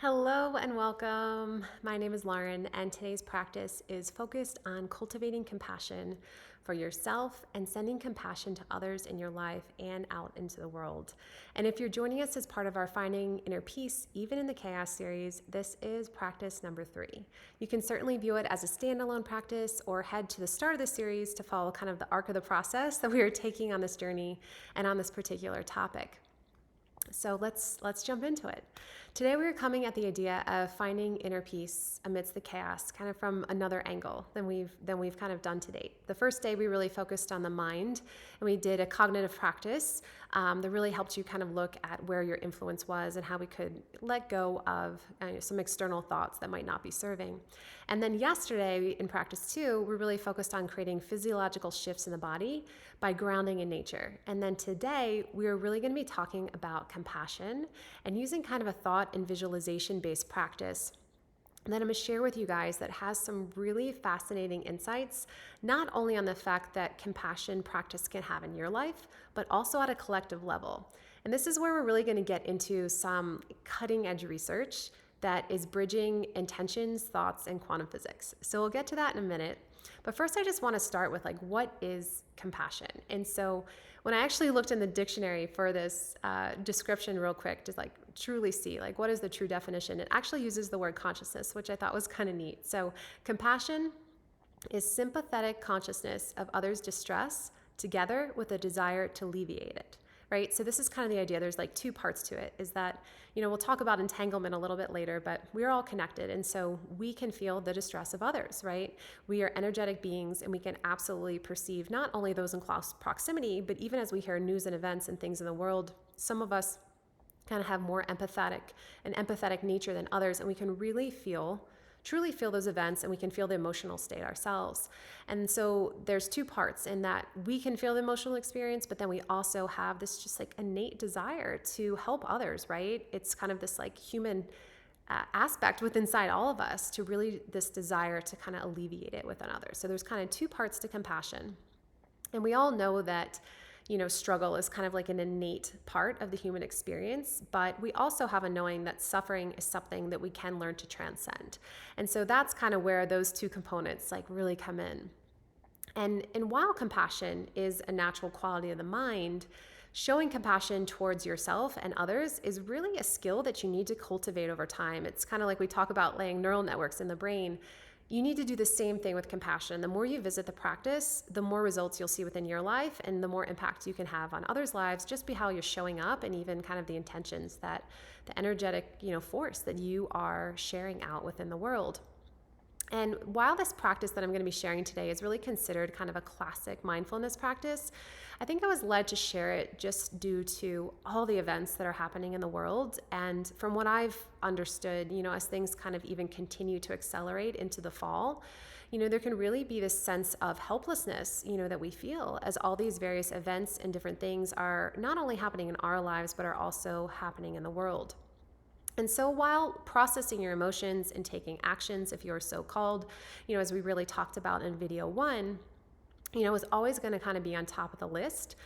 Hello and welcome. My name is Lauren, and today's practice is focused on cultivating compassion for yourself and sending compassion to others in your life and out into the world. And if you're joining us as part of our Finding Inner Peace, even in the Chaos series, this is practice number 3. You can certainly view it as a standalone practice or head to the start of the series to follow kind of the arc of the process that we are taking on this journey and on this particular topic. So let's jump into it. Today we're coming at the idea of finding inner peace amidst the chaos, kind of from another angle than we've kind of done to date. The first day we really focused on the mind, and we did a cognitive practice that really helped you kind of look at where your influence was and how we could let go of some external thoughts that might not be serving. And then yesterday in practice 2, we really focused on creating physiological shifts in the body by grounding in nature. And then today we're really going to be talking about compassion and using kind of a thought and visualization based practice that I'm going to share with you guys that has some really fascinating insights, not only on the effect that compassion practice can have in your life, but also at a collective level. And this is where we're really going to get into some cutting edge research that is bridging intentions, thoughts, and quantum physics. So we'll get to that in a minute. But first, I just want to start with what is compassion? And so when I actually looked in the dictionary for this description real quick to truly see what is the true definition, it actually uses the word consciousness, which I thought was kind of neat. So compassion is sympathetic consciousness of others' distress together with a desire to alleviate it. Right? So this is kind of the idea. There's 2 parts to it, is that, we'll talk about entanglement a little bit later, but we're all connected. And so we can feel the distress of others, right? We are energetic beings, and we can absolutely perceive not only those in close proximity, but even as we hear news and events and things in the world, some of us kind of have more empathetic nature than others. And we can really truly feel those events, and we can feel the emotional state ourselves. And so there's 2 parts in that we can feel the emotional experience, but then we also have this just innate desire to help others, right? It's kind of this human aspect within inside all of us to really this desire to kind of alleviate it within others. So there's kind of 2 parts to compassion. And we all know that struggle is kind of an innate part of the human experience, but we also have a knowing that suffering is something that we can learn to transcend. And so that's kind of where those 2 components really come in. And while compassion is a natural quality of the mind, showing compassion towards yourself and others is really a skill that you need to cultivate over time. It's kind of like we talk about laying neural networks in the brain. You need to do the same thing with compassion. The more you visit the practice, the more results you'll see within your life and the more impact you can have on others' lives, just by how you're showing up and even kind of the intentions that the energetic, force that you are sharing out within the world. And while this practice that I'm going to be sharing today is really considered kind of a classic mindfulness practice, I think I was led to share it just due to all the events that are happening in the world. And from what I've understood, as things kind of even continue to accelerate into the fall, there can really be this sense of helplessness, that we feel as all these various events and different things are not only happening in our lives, but are also happening in the world. And so while processing your emotions and taking actions, if you're so called, as we really talked about in video 1, is always going to kind of be on top of the list.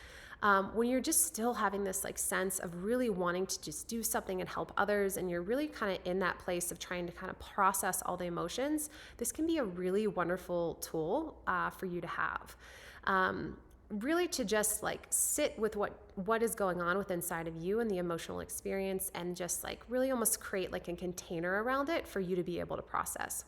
When you're just still having this sense of really wanting to just do something and help others, and you're really kind of in that place of trying to kind of process all the emotions, this can be a really wonderful tool for you to have. Really to just sit with what is going on with inside of you and the emotional experience, and just really almost create a container around it for you to be able to process.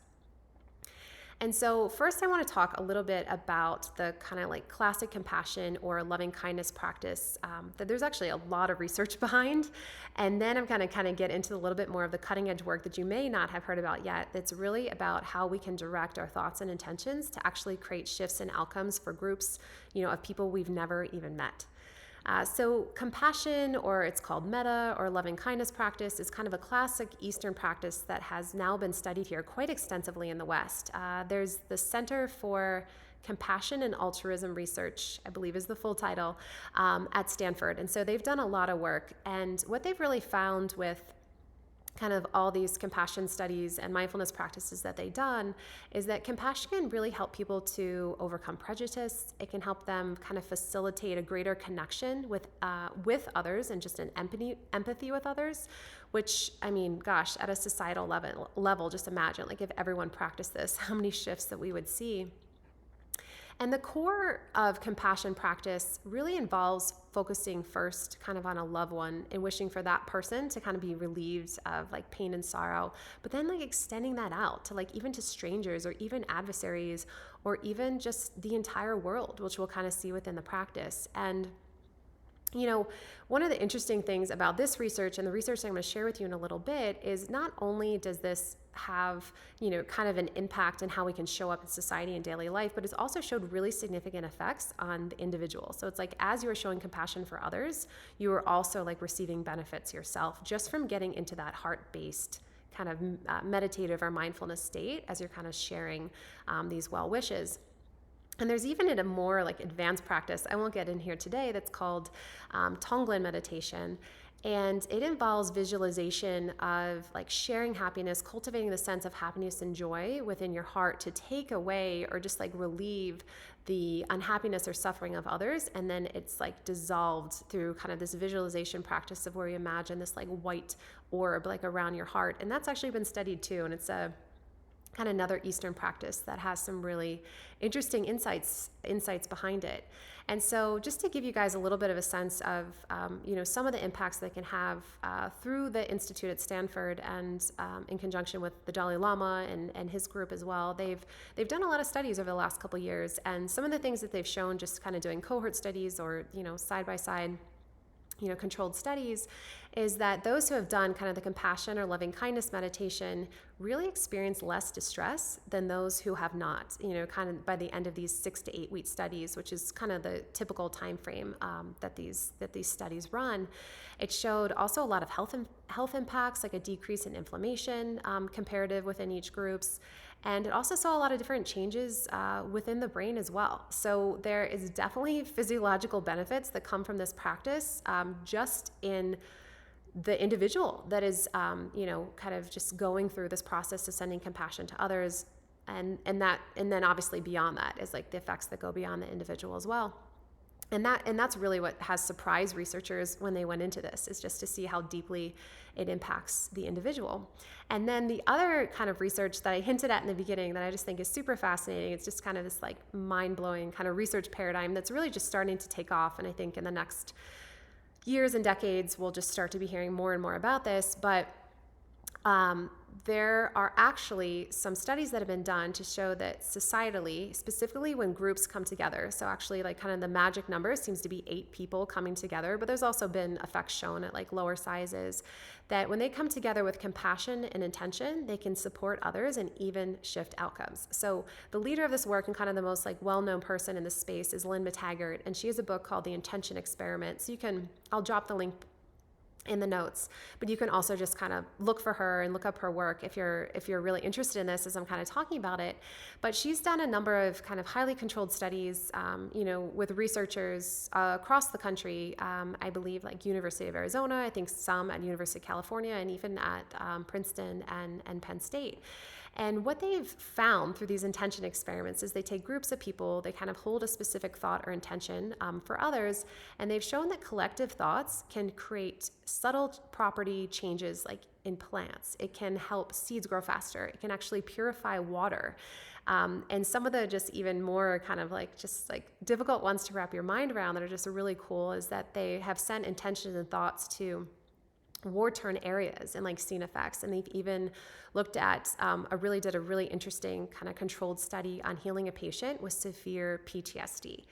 And so first I want to talk a little bit about the kind of classic compassion or loving kindness practice that there's actually a lot of research behind. And then I'm going to kind of get into a little bit more of the cutting edge work that you may not have heard about yet. That's really about how we can direct our thoughts and intentions to actually create shifts in outcomes for groups, of people we've never even met. So compassion, or it's called Metta or loving kindness practice, is kind of a classic Eastern practice that has now been studied here quite extensively in the West. There's the Center for Compassion and Altruism Research, I believe is the full title, at Stanford. And so they've done a lot of work. And what they've really found with kind of all these compassion studies and mindfulness practices that they've done is that compassion can really help people to overcome prejudice. It can help them kind of facilitate a greater connection with others and just an empathy with others, which, I mean, gosh, at a societal level, just imagine, like if everyone practiced this, how many shifts that we would see. And the core of compassion practice really involves focusing first kind of on a loved one and wishing for that person to kind of be relieved of like pain and sorrow, but then like extending that out to like even to strangers or even adversaries or even just the entire world, which we'll kind of see within the practice. And you know, one of the interesting things about this research and the research I'm going to share with you in a little bit is not only does this have, you know, kind of an impact in how we can show up in society and daily life, but it's also showed really significant effects on the individual. So it's like as you are showing compassion for others, you are also like receiving benefits yourself just from getting into that heart-based kind of meditative or mindfulness state as you're kind of sharing these well wishes. And there's even a more like advanced practice, I won't get in here today, that's called Tonglen Meditation. And it involves visualization of like sharing happiness, cultivating the sense of happiness and joy within your heart to take away or just like relieve the unhappiness or suffering of others. And then it's like dissolved through kind of this visualization practice of where you imagine this like white orb like around your heart. And that's actually been studied too. And it's a kind of another Eastern practice that has some really interesting insights behind it. And so just to give you guys a little bit of a sense of, you know, some of the impacts they can have through the Institute at Stanford and in conjunction with the Dalai Lama and his group as well, they've done a lot of studies over the last couple of years. And some of the things that they've shown just kind of doing cohort studies or, you know, side-by-side, you know, controlled studies is that those who have done kind of the compassion or loving kindness meditation really experience less distress than those who have not, you know, kind of by the end of these 6 to 8 week studies, which is kind of the typical time frame that these studies run. It showed also a lot of health impacts, like a decrease in inflammation comparative within each groups. And it also saw a lot of different changes within the brain as well. So there is definitely physiological benefits that come from this practice just in the individual that is, you know, kind of just going through this process of sending compassion to others. And then obviously beyond that is like the effects that go beyond the individual as well. And that's really what has surprised researchers when they went into this, is just to see how deeply it impacts the individual. And then the other kind of research that I hinted at in the beginning that I just think is super fascinating, it's just kind of this like mind-blowing kind of research paradigm that's really just starting to take off. And I think in the next years and decades, we'll just start to be hearing more and more about this. But there are actually some studies that have been done to show that societally, specifically when groups come together, so actually like kind of the magic number seems to be 8 people coming together, but there's also been effects shown at like lower sizes, that when they come together with compassion and intention, they can support others and even shift outcomes. So the leader of this work and kind of the most like well-known person in this space is Lynn Metagert, and she has a book called The Intention Experiment. So I'll drop the link in the notes, but you can also just kind of look for her and look up her work if you're really interested in this as I'm kind of talking about it. But she's done a number of kind of highly controlled studies, you know, with researchers across the country. I believe like University of Arizona, I think some at University of California, and even at Princeton and Penn State. And what they've found through these intention experiments is they take groups of people, they kind of hold a specific thought or intention for others, and they've shown that collective thoughts can create subtle property changes like in plants. It can help seeds grow faster. It can actually purify water. And some of the just even more kind of like just like difficult ones to wrap your mind around that are just really cool is that they have sent intentions and thoughts to war-torn areas and like seen effects. And they've even looked at did a really interesting kind of controlled study on healing a patient with severe PTSD.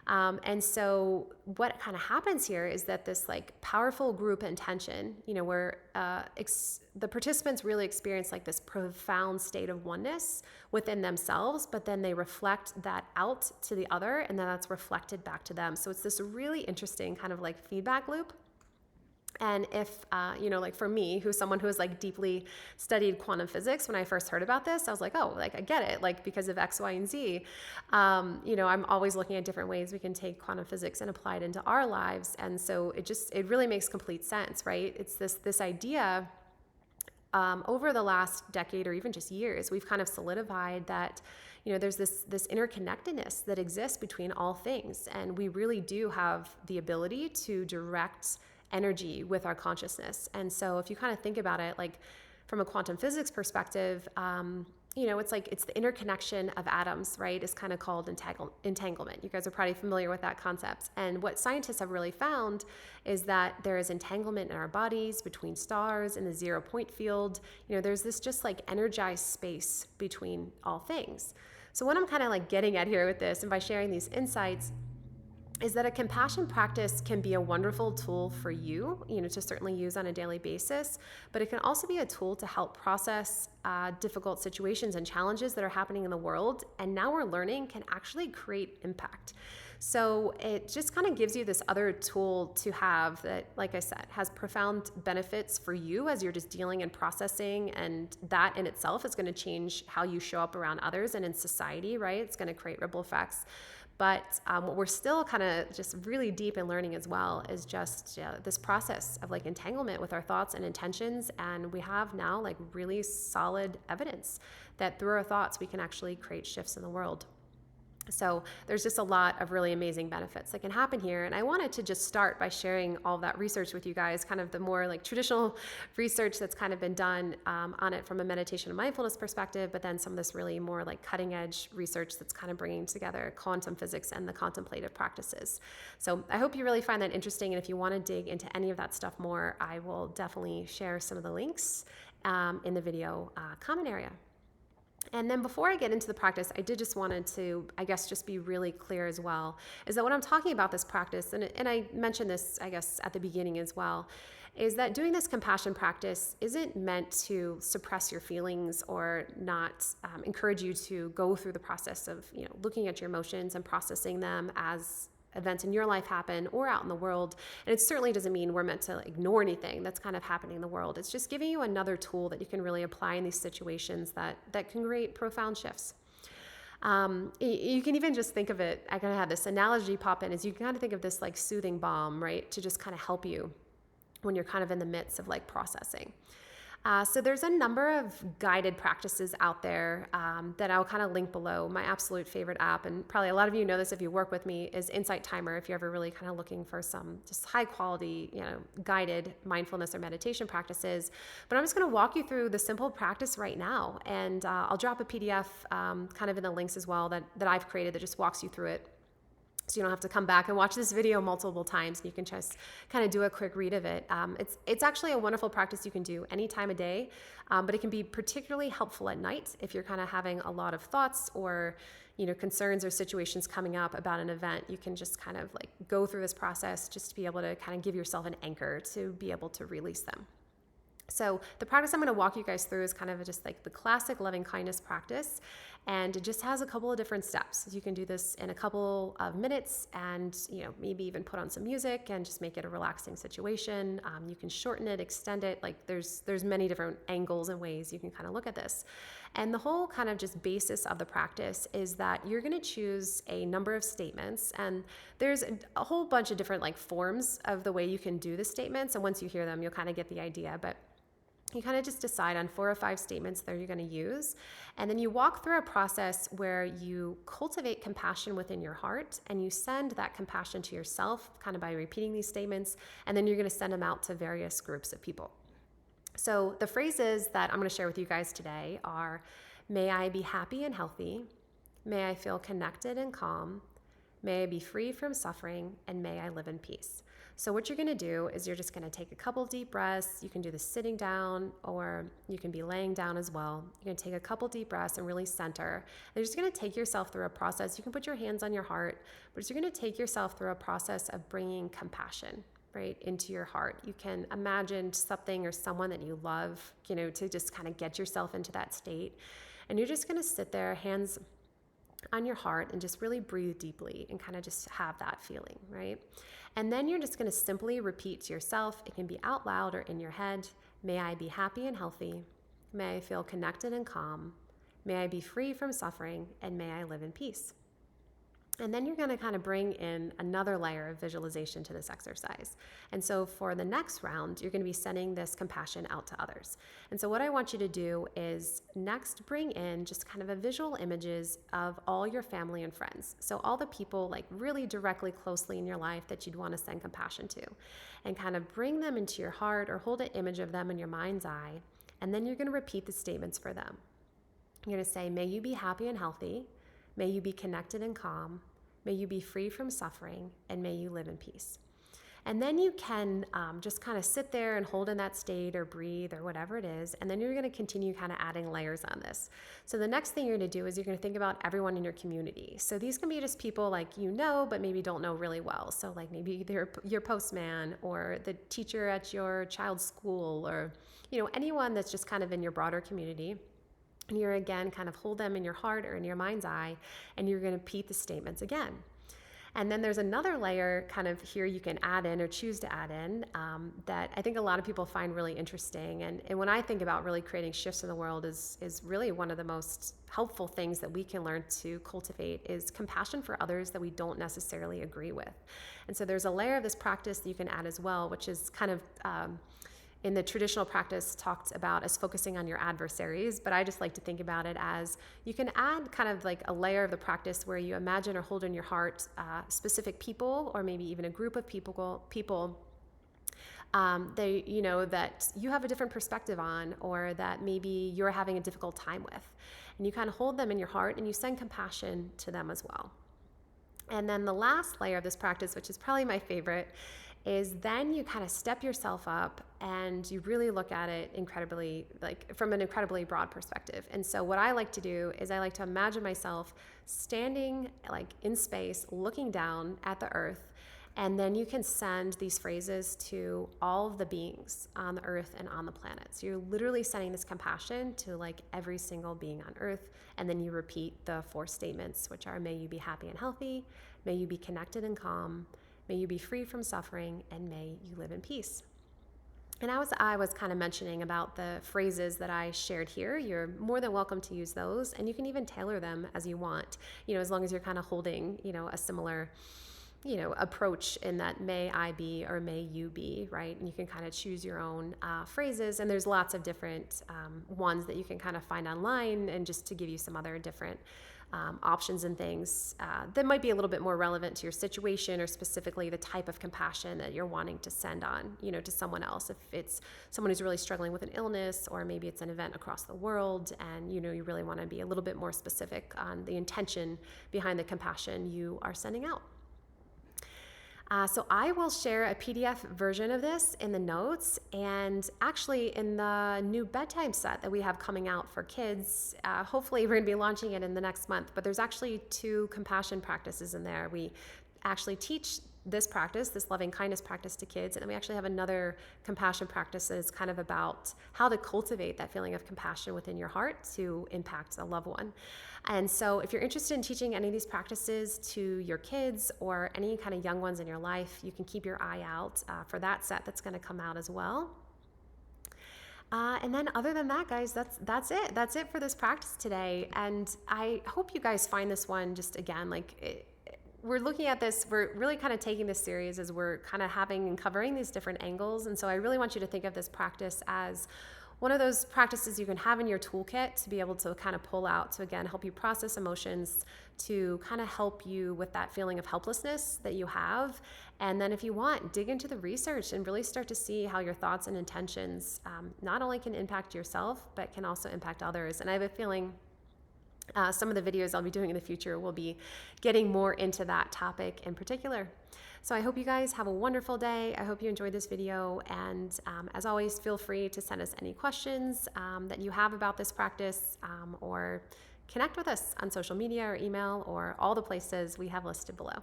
And so what kind of happens here is that this like powerful group intention, you know, where the participants really experience like this profound state of oneness within themselves, but then they reflect that out to the other, and then that's reflected back to them. So it's this really interesting kind of like feedback loop. And if, you know, like for me, who's someone who has like deeply studied quantum physics, when I first heard about this, I was like, oh, like I get it, like because of X, Y, and Z. You know, I'm always looking at different ways we can take quantum physics and apply it into our lives. And so it really makes complete sense, right? It's this idea over the last decade or even just years, we've kind of solidified that, there's this interconnectedness that exists between all things. And we really do have the ability to direct energy with our consciousness. And so if you kind of think about it, like from a quantum physics perspective, it's the interconnection of atoms, right? It's kind of called entanglement. You guys are probably familiar with that concept. And what scientists have really found is that there is entanglement in our bodies between stars in the 0 point field. There's this just like energized space between all things. So what I'm kind of like getting at here with this, and by sharing these insights, is that a compassion practice can be a wonderful tool for you, to certainly use on a daily basis, but it can also be a tool to help process difficult situations and challenges that are happening in the world. And now we're learning can actually create impact. So it just kind of gives you this other tool to have that, like I said, has profound benefits for you as you're just dealing and processing. And that in itself is going to change how you show up around others and in society, right? It's going to create ripple effects. But what we're still kind of just really deep in learning as well is just this process of like entanglement with our thoughts and intentions. And we have now like really solid evidence that through our thoughts, we can actually create shifts in the world. So there's just a lot of really amazing benefits that can happen here. And I wanted to just start by sharing all of that research with you guys, kind of the more like traditional research that's kind of been done on it from a meditation and mindfulness perspective, but then some of this really more like cutting edge research that's kind of bringing together quantum physics and the contemplative practices. So I hope you really find that interesting. And if you want to dig into any of that stuff more, I will definitely share some of the links in the video comment area. And then before I get into the practice, I did just wanted to, I guess, just be really clear as well, is that when I'm talking about this practice, and I mentioned this, I guess, at the beginning as well, is that doing this compassion practice isn't meant to suppress your feelings or not encourage you to go through the process of, looking at your emotions and processing them as events in your life happen or out in the world. And it certainly doesn't mean we're meant to ignore anything that's kind of happening in the world. It's just giving you another tool that you can really apply in these situations that can create profound shifts. You can even just think of it, I kind of had this analogy pop in, is you can kind of think of this like soothing balm, right? To just kind of help you when you're kind of in the midst of like processing. So there's a number of guided practices out there that I'll kind of link below. My absolute favorite app, and probably a lot of you know this if you work with me, is Insight Timer, if you're ever really kind of looking for some just high quality, guided mindfulness or meditation practices. But I'm just going to walk you through the simple practice right now. And I'll drop a PDF kind of in the links as well that I've created that just walks you through it. So you don't have to come back and watch this video multiple times. You can just kind of do a quick read of it. It's actually a wonderful practice you can do any time of day, but it can be particularly helpful at night if you're kind of having a lot of thoughts or concerns or situations coming up about an event. You can just kind of like go through this process just to be able to kind of give yourself an anchor to be able to release them. So the practice I'm going to walk you guys through is kind of just like the classic loving kindness practice, and it just has a couple of different steps. You can do this in a couple of minutes and maybe even put on some music and just make it a relaxing situation. You can shorten it, extend it, like there's many different angles and ways you can kind of look at this. And the whole kind of just basis of the practice is that you're going to choose a number of statements, and there's a whole bunch of different like forms of the way you can do the statements, and once you hear them you'll kind of get the idea. But you kind of just decide on 4 or 5 statements that you're going to use. And then you walk through a process where you cultivate compassion within your heart, and you send that compassion to yourself kind of by repeating these statements. And then you're going to send them out to various groups of people. So the phrases that I'm going to share with you guys today are, may I be happy and healthy. May I feel connected and calm. May I be free from suffering, and may I live in peace. So what you're going to do is you're just going to take a couple deep breaths. You can do this sitting down, or you can be laying down as well. You're going to take a couple deep breaths and really center. And you're just going to take yourself through a process. You can put your hands on your heart, but you're going to take yourself through a process of bringing compassion, right, into your heart. You can imagine something or someone that you love, to just kind of get yourself into that state. And you're just going to sit there, hands on your heart, and just really breathe deeply and kind of just have that feeling, right? And then you're just going to simply repeat to yourself. It can be out loud or in your head. May I be happy and healthy. May I feel connected and calm. May I be free from suffering, and may I live in peace. And then you're going to kind of bring in another layer of visualization to this exercise. And so for the next round, you're going to be sending this compassion out to others. And so what I want you to do is next bring in just kind of a visual images of all your family and friends. So all the people like really directly closely in your life that you'd want to send compassion to, and kind of bring them into your heart or hold an image of them in your mind's eye. And then you're going to repeat the statements for them. You're going to say, may you be happy and healthy. May you be connected and calm. May you be free from suffering, and may you live in peace. And then you can just kind of sit there and hold in that state or breathe or whatever it is. And then you're going to continue kind of adding layers on this. So the next thing you're going to do is you're going to think about everyone in your community. So these can be just people like you know, but maybe don't know really well. So like maybe they're your postman or the teacher at your child's school, or anyone that's just kind of in your broader community. And you're again kind of hold them in your heart or in your mind's eye, and you're going to repeat the statements again. And then there's another layer kind of here you can add in or choose to add in that I think a lot of people find really interesting. And when I think about really creating shifts in the world is really one of the most helpful things that we can learn to cultivate is compassion for others that we don't necessarily agree with. And so there's a layer of this practice that you can add as well, which is kind of in the traditional practice talked about as focusing on your adversaries, but I just like to think about it as you can add kind of like a layer of the practice where you imagine or hold in your heart specific people, or maybe even a group of people that you have a different perspective on, or that maybe you're having a difficult time with. And you kind of hold them in your heart and you send compassion to them as well. And then the last layer of this practice, which is probably my favorite, is then you kind of step yourself up and you really look at it from an incredibly broad perspective. And so what I like to do is I like to imagine myself standing like in space, looking down at the earth, and then you can send these phrases to all of the beings on the earth and on the planet. So you're literally sending this compassion to like every single being on earth. And then you repeat the 4 statements, which are, may you be happy and healthy, may you be connected and calm, may you be free from suffering, and may you live in peace. And as I was kind of mentioning about the phrases that I shared here, you're more than welcome to use those, and you can even tailor them as you want, as long as you're kind of holding, a similar, approach in that may I be or may you be, right? And you can kind of choose your own phrases, and there's lots of different ones that you can kind of find online, and just to give you some other different options and things that might be a little bit more relevant to your situation, or specifically the type of compassion that you're wanting to send on, to someone else. If it's someone who's really struggling with an illness, or maybe it's an event across the world, and you really want to be a little bit more specific on the intention behind the compassion you are sending out. So I will share a PDF version of this in the notes, and actually in the new bedtime set that we have coming out for kids, hopefully we're going to be launching it in the next month, but there's actually 2 compassion practices in there. We actually teach this practice, this loving kindness practice to kids, and then we actually have another compassion practice that is kind of about how to cultivate that feeling of compassion within your heart to impact a loved one. And so if you're interested in teaching any of these practices to your kids or any kind of young ones in your life, you can keep your eye out for that set that's going to come out as well. And then other than that, guys, that's it. That's it for this practice today. And I hope you guys find this one just, again, we're looking at this, we're really kind of taking this series as we're kind of having and covering these different angles. And so I really want you to think of this practice as one of those practices you can have in your toolkit to be able to kind of pull out to, again, help you process emotions, to kind of help you with that feeling of helplessness that you have. And then if you want, dig into the research and really start to see how your thoughts and intentions not only can impact yourself, but can also impact others. And I have a feeling some of the videos I'll be doing in the future will be getting more into that topic in particular. So I hope you guys have a wonderful day. I hope you enjoyed this video. And as always, feel free to send us any questions that you have about this practice, or connect with us on social media or email or all the places we have listed below.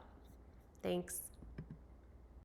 Thanks.